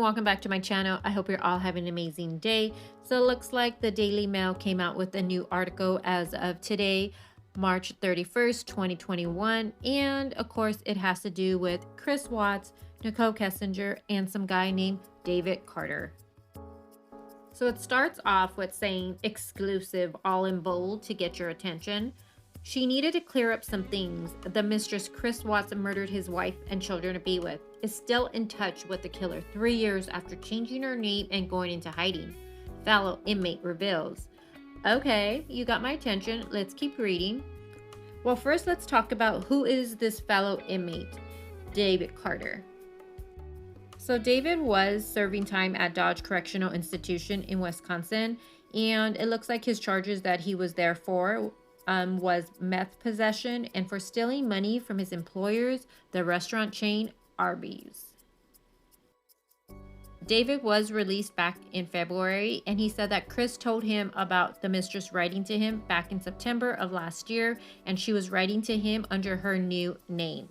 welcome back to my channel. I hope you're all having an amazing day. So it looks like the Daily Mail came out with a new article as of today, March 31st, 2021. And of course, it has to do with Chris Watts, Nicole Kessinger, and some guy named David Carter. So it starts off with saying exclusive, all in bold to get your attention. She needed to clear up some things. The mistress Chris Watts murdered his wife and children to be with is still in touch with the killer 3 years after changing her name and going into hiding. Fellow inmate reveals. Okay, you got my attention. Let's keep reading. Well, first let's talk about who is this fellow inmate, David Carter. So David was serving time at Dodge Correctional Institution in Wisconsin, and it looks like his charges that he was there for was meth possession and for stealing money from his employers, the restaurant chain Arby's. David was released back in February, and he said that Chris told him about the mistress writing to him back in September of last year, and she was writing to him under her new name.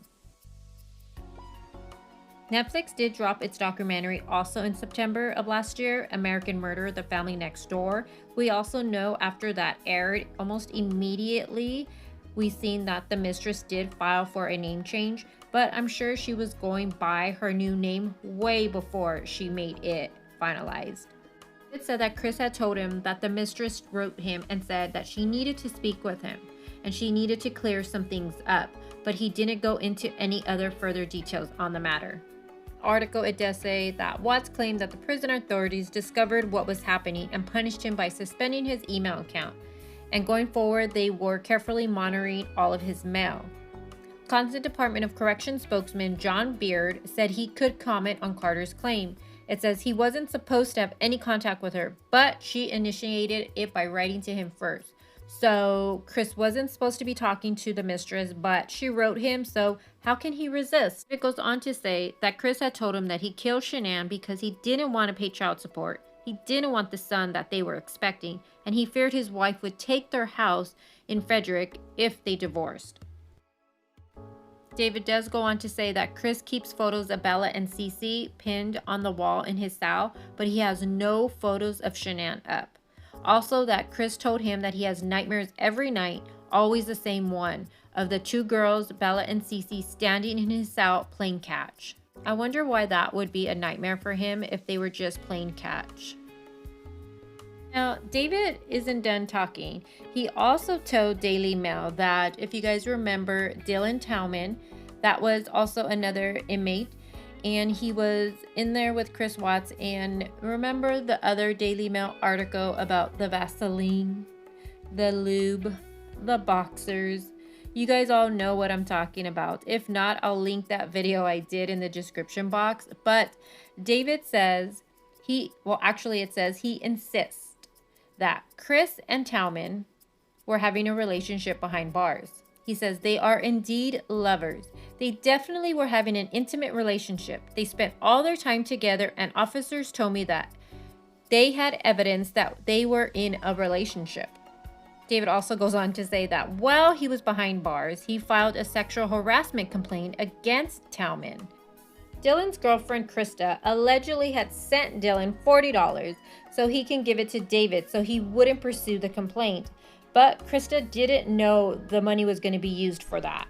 Netflix did drop its documentary also in September of last year, American Murder, The Family Next Door. We also know after that aired, almost immediately, we seen that the mistress did file for a name change, but I'm sure she was going by her new name way before she made it finalized. It said that Chris had told him that the mistress wrote him and said that she needed to speak with him and she needed to clear some things up, but he didn't go into any other further details on the matter. Article, it does say that Watts claimed that the prison authorities discovered what was happening and punished him by suspending his email account. And going forward, they were carefully monitoring all of his mail. Wisconsin Department of Correction spokesman John Beard said he could comment on Carter's claim. It says he wasn't supposed to have any contact with her, but she initiated it by writing to him first. So Chris wasn't supposed to be talking to the mistress, but she wrote him, so how can he resist? It goes on to say that Chris had told him that he killed Shanann because he didn't want to pay child support. He didn't want the son that they were expecting, and he feared his wife would take their house in Frederick if they divorced. David does go on to say that Chris keeps photos of Bella and Cece pinned on the wall in his cell, but he has no photos of Shanann up. Also, that Chris told him that he has nightmares every night, always the same one, of the two girls, Bella and Cece, standing in his cell playing catch. I wonder why that would be a nightmare for him if they were just playing catch. Now, David isn't done talking. He also told Daily Mail that, if you guys remember, Dylan Tauman, that was also another inmate, and he was in there with Chris Watts. And remember the other Daily Mail article about the Vaseline, the lube, the boxers? You guys all know what I'm talking about. If not, I'll link that video I did in the description box. But David says it says he insists that Chris and Tauman were having a relationship behind bars. He says they are indeed lovers. They definitely were having an intimate relationship. They spent all their time together, and officers told me that they had evidence that they were in a relationship. David also goes on to say that while he was behind bars, he filed a sexual harassment complaint against Tauman. Dylan's girlfriend Krista allegedly had sent Dylan $40 so he can give it to David so he wouldn't pursue the complaint. But Krista didn't know the money was going to be used for that.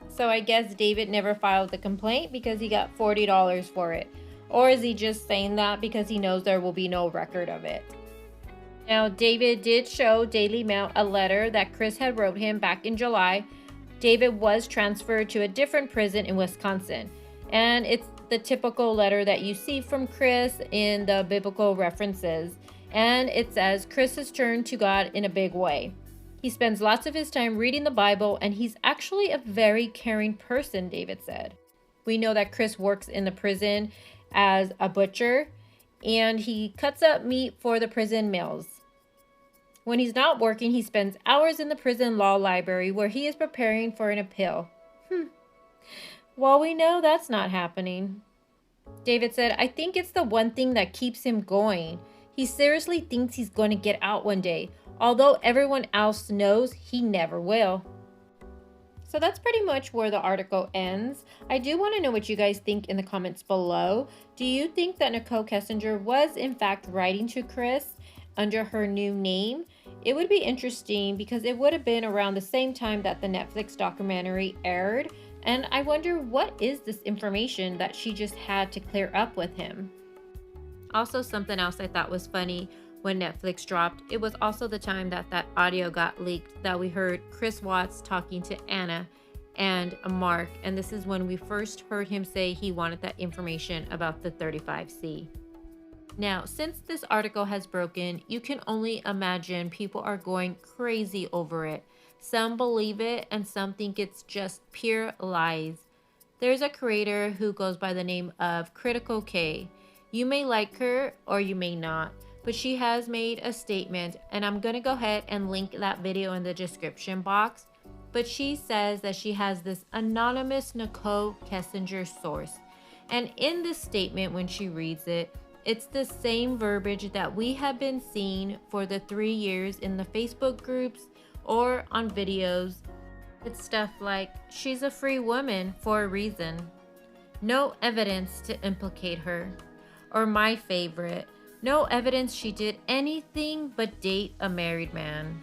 So I guess David never filed the complaint because he got $40 for it. Or is he just saying that because he knows there will be no record of it? Now, David did show Daily Mail a letter that Chris had wrote him back in July. David was transferred to a different prison in Wisconsin. And it's the typical letter that you see from Chris in the biblical references. And it says Chris has turned to God in a big way. He spends lots of his time reading the Bible, and he's actually a very caring person, David said. We know that Chris works in the prison as a butcher, and he cuts up meat for the prison meals. When he's not working, he spends hours in the prison law library where he is preparing for an appeal. Well, we know that's not happening. David said, I think it's the one thing that keeps him going. He seriously thinks he's going to get out one day, although everyone else knows he never will. So that's pretty much where the article ends. I do want to know what you guys think in the comments below. Do you think that Nicole Kessinger was in fact writing to Chris under her new name? It would be interesting because it would have been around the same time that the Netflix documentary aired. And I wonder, what is this information that she just had to clear up with him? Also, something else I thought was funny when Netflix dropped, it was also the time that that audio got leaked that we heard Chris Watts talking to Anna and Mark. And this is when we first heard him say he wanted that information about the 35C. Now, since this article has broken, you can only imagine people are going crazy over it. Some believe it and some think it's just pure lies. There's a creator who goes by the name of Critical K. You may like her or you may not, but she has made a statement, and I'm going to go ahead and link that video in the description box. But she says that she has this anonymous Nicole Kessinger source. And in this statement, when she reads it, it's the same verbiage that we have been seeing for the 3 years in the Facebook groups or on videos. It's stuff like, she's a free woman for a reason. No evidence to implicate her. Or my favorite, no evidence she did anything but date a married man.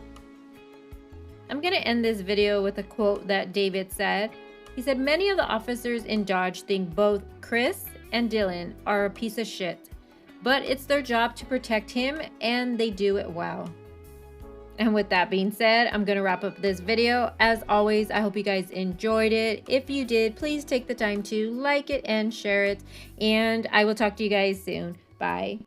I'm going to end this video with a quote that David said. He said, "Many of the officers in Dodge think both Chris and Dylan are a piece of shit, but it's their job to protect him and they do it well." And with that being said, I'm going to wrap up this video. As always, I hope you guys enjoyed it. If you did, please take the time to like it and share it. And I will talk to you guys soon. Bye.